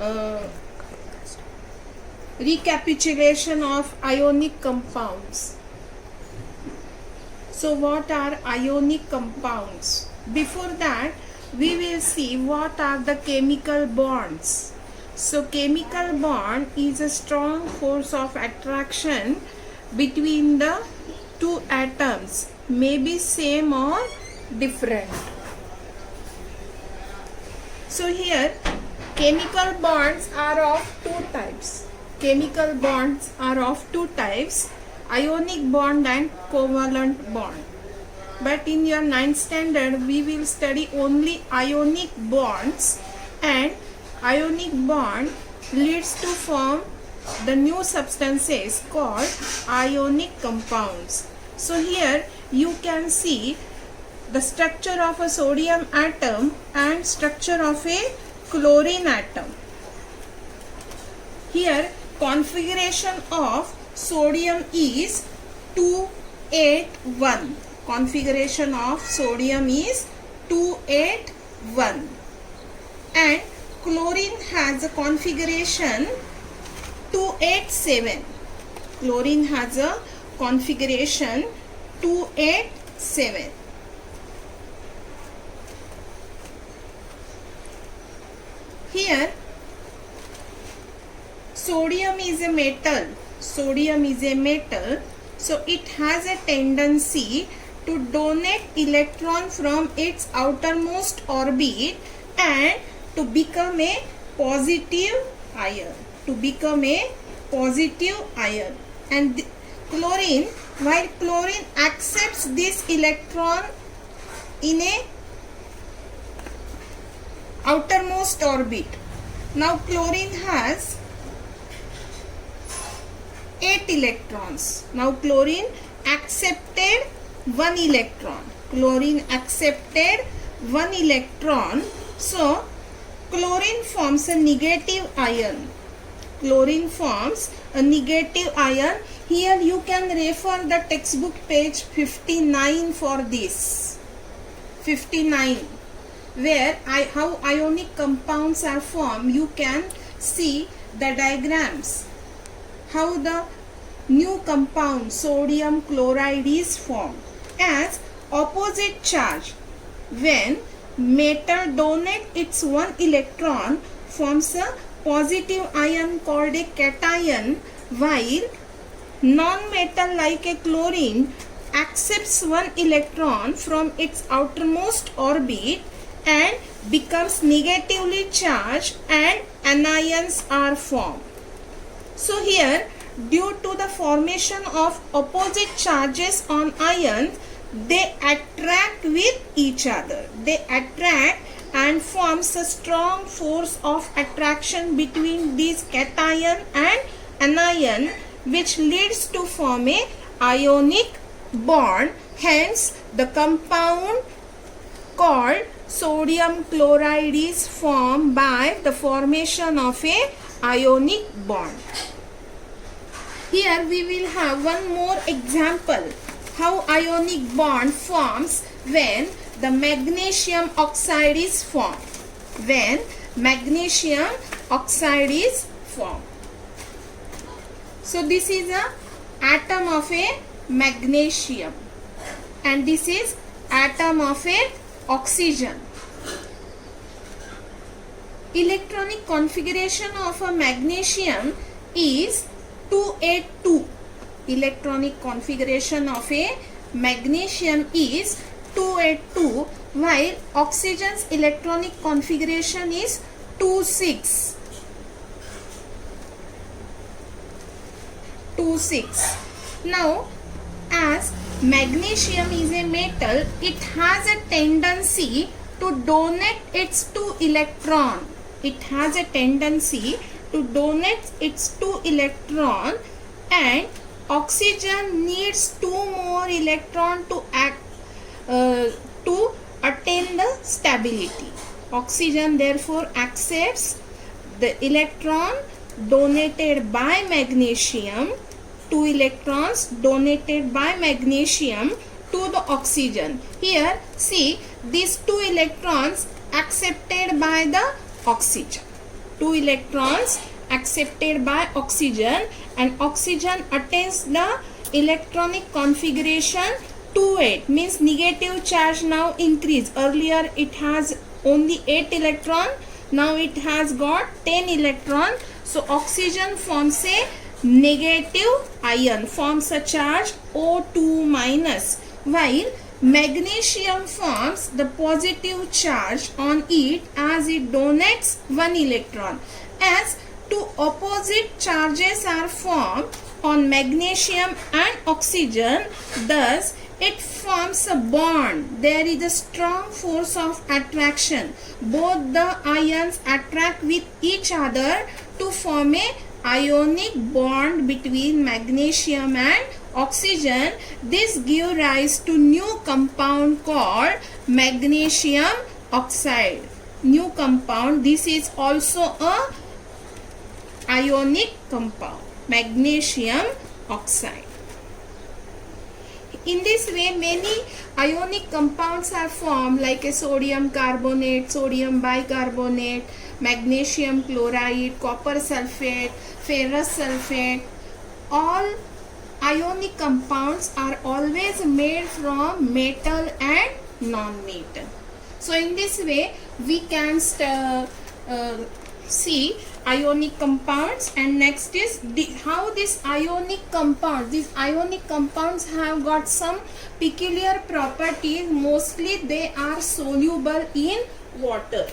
uh, recapitulation of ionic compounds. So what are ionic compounds? Before that, we will see what are the chemical bonds. So chemical bond is a strong force of attraction between the two atoms, may be same or different. So here chemical bonds are of two types. Chemical bonds are of two types, ionic bond and covalent bond. But in your 9th standard we will study only ionic bonds, and ionic bond leads to form the new substances called ionic compounds. So here you can see the structure of a sodium atom and structure of a chlorine atom. Here configuration of sodium is 281. Configuration of sodium is 281, and chlorine has a configuration 287. Chlorine has a configuration 287. Here sodium is a metal. Sodium is a metal, so it has a tendency to donate electron from its outermost orbit and to become a positive ion. To become a positive ion. And chlorine, while chlorine accepts this electron in a outermost orbit. Now chlorine has 8 electrons. Now chlorine accepted 1 electron. Chlorine accepted 1 electron. So chlorine forms a negative ion. Chlorine forms a negative ion. Here you can refer the textbook page 59 for this. 59, where how ionic compounds are formed. You can see the diagrams, how the new compound sodium chloride is formed. As opposite charge, when metal donates its 1 electron, forms a positive ion called a cation, while non-metal like a chlorine accepts 1 electron from its outermost orbit and becomes negatively charged, and anions are formed. So here, due to the formation of opposite charges on ions, they attract with each other. They attract and forms a strong force of attraction between these cation and anion, which leads to form a ionic bond. Hence the compound called sodium chloride is formed by the formation of a ionic bond. Here we will have one more example how ionic bond forms when the magnesium oxide is formed. When magnesium oxide is formed. So this is a atom of a magnesium, and this is atom of a oxygen. Electronic configuration of a magnesium is 282. Electronic configuration of a magnesium is 282, while oxygen's electronic configuration is 26. 26. Now, as magnesium is a metal, it has a tendency to donate its 2 electron. It has a tendency to donate its 2 electron, and oxygen needs 2 more electron to attain the stability. Oxygen therefore accepts the electron donated by magnesium, 2 electrons donated by magnesium to the oxygen. Here see these 2 electrons accepted by the oxygen. 2 electrons accepted by oxygen, and oxygen attains the electronic configuration 2-8, means negative charge now increase. Earlier it has only 8 electron, now it has got 10 electron. So oxygen forms a negative ion, forms a charge O2 minus, while magnesium forms the positive charge on it as it donates 1 electron. As two opposite charges are formed on magnesium and oxygen, thus it forms a bond. There is a strong force of attraction. Both the ions attract with each other to form a ionic bond between magnesium and oxygen. This gives rise to new compound called magnesium oxide. New compound. This is also a ionic compound, magnesium oxide. In this way, many ionic compounds are formed, like a sodium carbonate, sodium bicarbonate, magnesium chloride, copper sulfate, ferrous sulfate. All ionic compounds are always made from metal and non-metal. So in this way, we can see ionic compounds. And next is how these ionic compounds have got some peculiar properties. Mostly they are soluble in water.